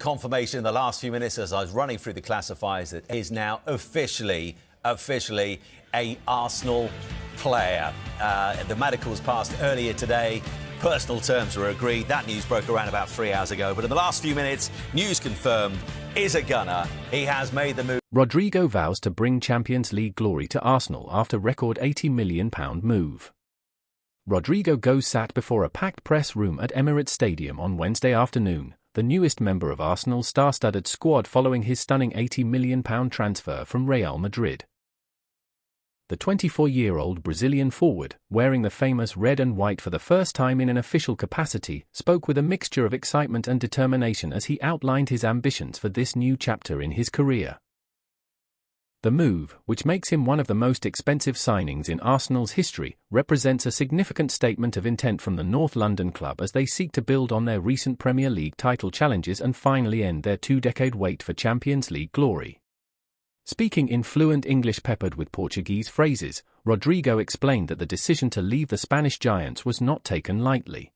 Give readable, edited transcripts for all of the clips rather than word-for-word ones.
Confirmation in the last few minutes as I was running through the classifiers that is now officially a Arsenal player. The medicals passed earlier today. Personal terms were agreed. That news broke around about 3 hours ago. But in the last few minutes, news confirmed, is a gunner. He has made the move. Rodrygo vows to bring Champions League glory to Arsenal after record £80 million move. Rodrygo Goes sat before a packed press room at Emirates Stadium on Wednesday afternoon, the newest member of Arsenal's star-studded squad following his stunning £80 million transfer from Real Madrid. The 24-year-old Brazilian forward, wearing the famous red and white for the first time in an official capacity, spoke with a mixture of excitement and determination as he outlined his ambitions for this new chapter in his career. The move, which makes him one of the most expensive signings in Arsenal's history, represents a significant statement of intent from the North London club as they seek to build on their recent Premier League title challenges and finally end their two-decade wait for Champions League glory. Speaking in fluent English peppered with Portuguese phrases, Rodrygo explained that the decision to leave the Spanish giants was not taken lightly.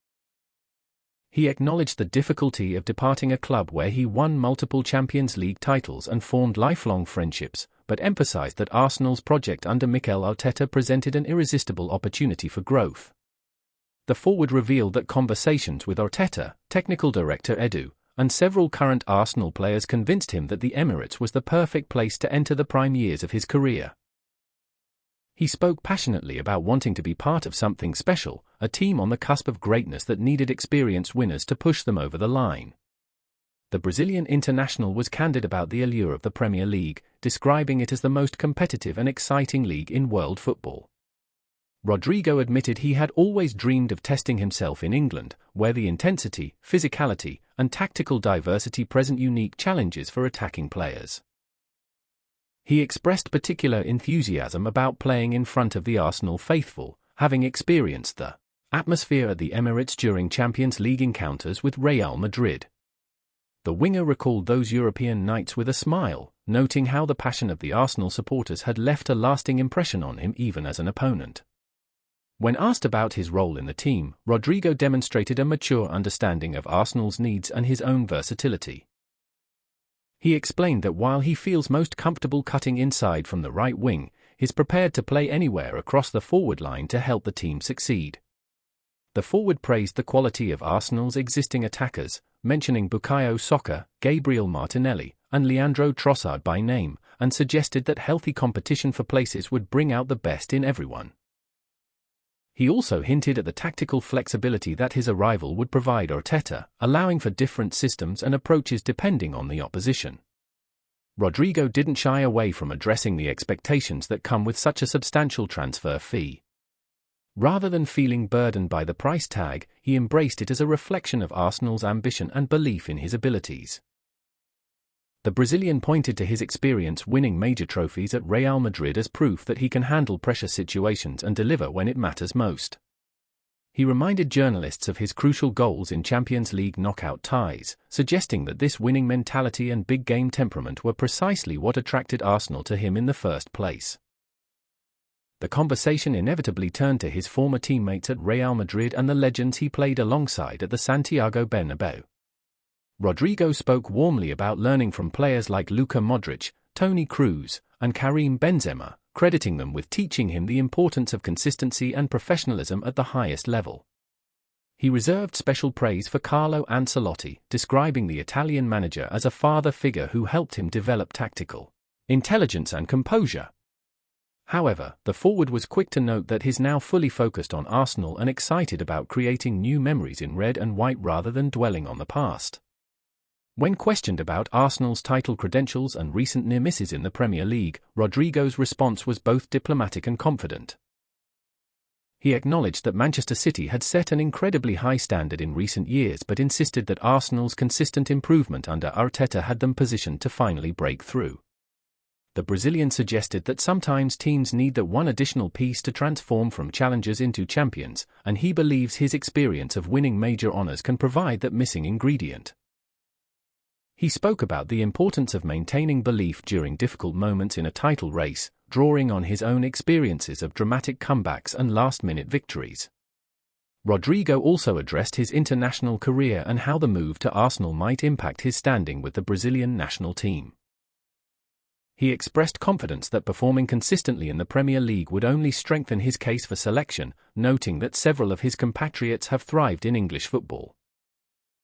He acknowledged the difficulty of departing a club where he won multiple Champions League titles and formed lifelong friendships, but emphasized that Arsenal's project under Mikel Arteta presented an irresistible opportunity for growth. The forward revealed that conversations with Arteta, technical director Edu, and several current Arsenal players convinced him that the Emirates was the perfect place to enter the prime years of his career. He spoke passionately about wanting to be part of something special, a team on the cusp of greatness that needed experienced winners to push them over the line. The Brazilian international was candid about the allure of the Premier League, describing it as the most competitive and exciting league in world football. Rodrygo admitted he had always dreamed of testing himself in England, where the intensity, physicality, and tactical diversity present unique challenges for attacking players. He expressed particular enthusiasm about playing in front of the Arsenal faithful, having experienced the atmosphere at the Emirates during Champions League encounters with Real Madrid. The winger recalled those European nights with a smile, noting how the passion of the Arsenal supporters had left a lasting impression on him even as an opponent. When asked about his role in the team, Rodrygo demonstrated a mature understanding of Arsenal's needs and his own versatility. He explained that while he feels most comfortable cutting inside from the right wing, he's prepared to play anywhere across the forward line to help the team succeed. The forward praised the quality of Arsenal's existing attackers, mentioning Bukayo Saka, Gabriel Martinelli, and Leandro Trossard by name, and suggested that healthy competition for places would bring out the best in everyone. He also hinted at the tactical flexibility that his arrival would provide Arteta, allowing for different systems and approaches depending on the opposition. Rodrygo didn't shy away from addressing the expectations that come with such a substantial transfer fee. Rather than feeling burdened by the price tag, he embraced it as a reflection of Arsenal's ambition and belief in his abilities. The Brazilian pointed to his experience winning major trophies at Real Madrid as proof that he can handle pressure situations and deliver when it matters most. He reminded journalists of his crucial goals in Champions League knockout ties, suggesting that this winning mentality and big-game temperament were precisely what attracted Arsenal to him in the first place. The conversation inevitably turned to his former teammates at Real Madrid and the legends he played alongside at the Santiago Bernabeu. Rodrygo spoke warmly about learning from players like Luka Modric, Toni Kroos, and Karim Benzema, crediting them with teaching him the importance of consistency and professionalism at the highest level. He reserved special praise for Carlo Ancelotti, describing the Italian manager as a father figure who helped him develop tactical intelligence and composure. However, the forward was quick to note that he's now fully focused on Arsenal and excited about creating new memories in red and white rather than dwelling on the past. When questioned about Arsenal's title credentials and recent near misses in the Premier League, Rodrygo's response was both diplomatic and confident. He acknowledged that Manchester City had set an incredibly high standard in recent years but insisted that Arsenal's consistent improvement under Arteta had them positioned to finally break through. The Brazilian suggested that sometimes teams need that one additional piece to transform from challengers into champions, and he believes his experience of winning major honours can provide that missing ingredient. He spoke about the importance of maintaining belief during difficult moments in a title race, drawing on his own experiences of dramatic comebacks and last-minute victories. Rodrygo also addressed his international career and how the move to Arsenal might impact his standing with the Brazilian national team. He expressed confidence that performing consistently in the Premier League would only strengthen his case for selection, noting that several of his compatriots have thrived in English football.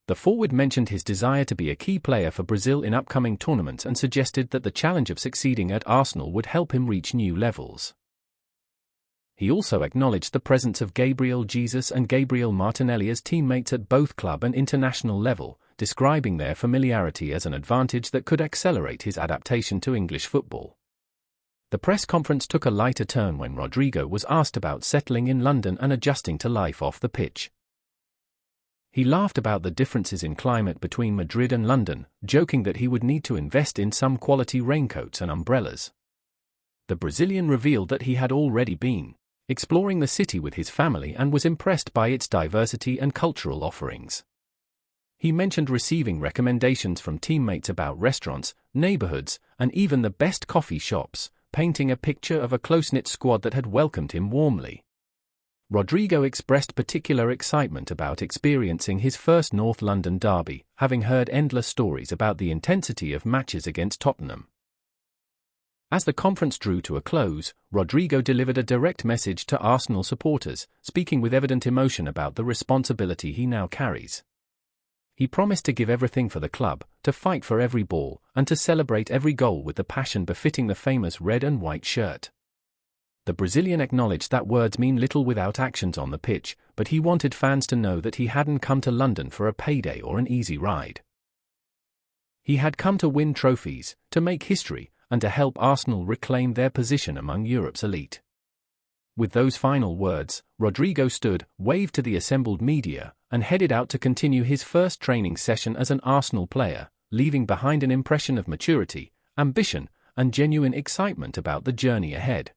The forward mentioned his desire to be a key player for Brazil in upcoming tournaments and suggested that the challenge of succeeding at Arsenal would help him reach new levels. He also acknowledged the presence of Gabriel Jesus and Gabriel Martinelli as teammates at both club and international level, describing their familiarity as an advantage that could accelerate his adaptation to English football. The press conference took a lighter turn when Rodrygo was asked about settling in London and adjusting to life off the pitch. He laughed about the differences in climate between Madrid and London, joking that he would need to invest in some quality raincoats and umbrellas. The Brazilian revealed that he had already been exploring the city with his family and was impressed by its diversity and cultural offerings. He mentioned receiving recommendations from teammates about restaurants, neighborhoods, and even the best coffee shops, painting a picture of a close-knit squad that had welcomed him warmly. Rodrygo expressed particular excitement about experiencing his first North London derby, having heard endless stories about the intensity of matches against Tottenham. As the conference drew to a close, Rodrygo delivered a direct message to Arsenal supporters, speaking with evident emotion about the responsibility he now carries. He promised to give everything for the club, to fight for every ball, and to celebrate every goal with the passion befitting the famous red and white shirt. The Brazilian acknowledged that words mean little without actions on the pitch, but he wanted fans to know that he hadn't come to London for a payday or an easy ride. He had come to win trophies, to make history, and to help Arsenal reclaim their position among Europe's elite. With those final words, Rodrygo stood, waved to the assembled media, and headed out to continue his first training session as an Arsenal player, leaving behind an impression of maturity, ambition, and genuine excitement about the journey ahead.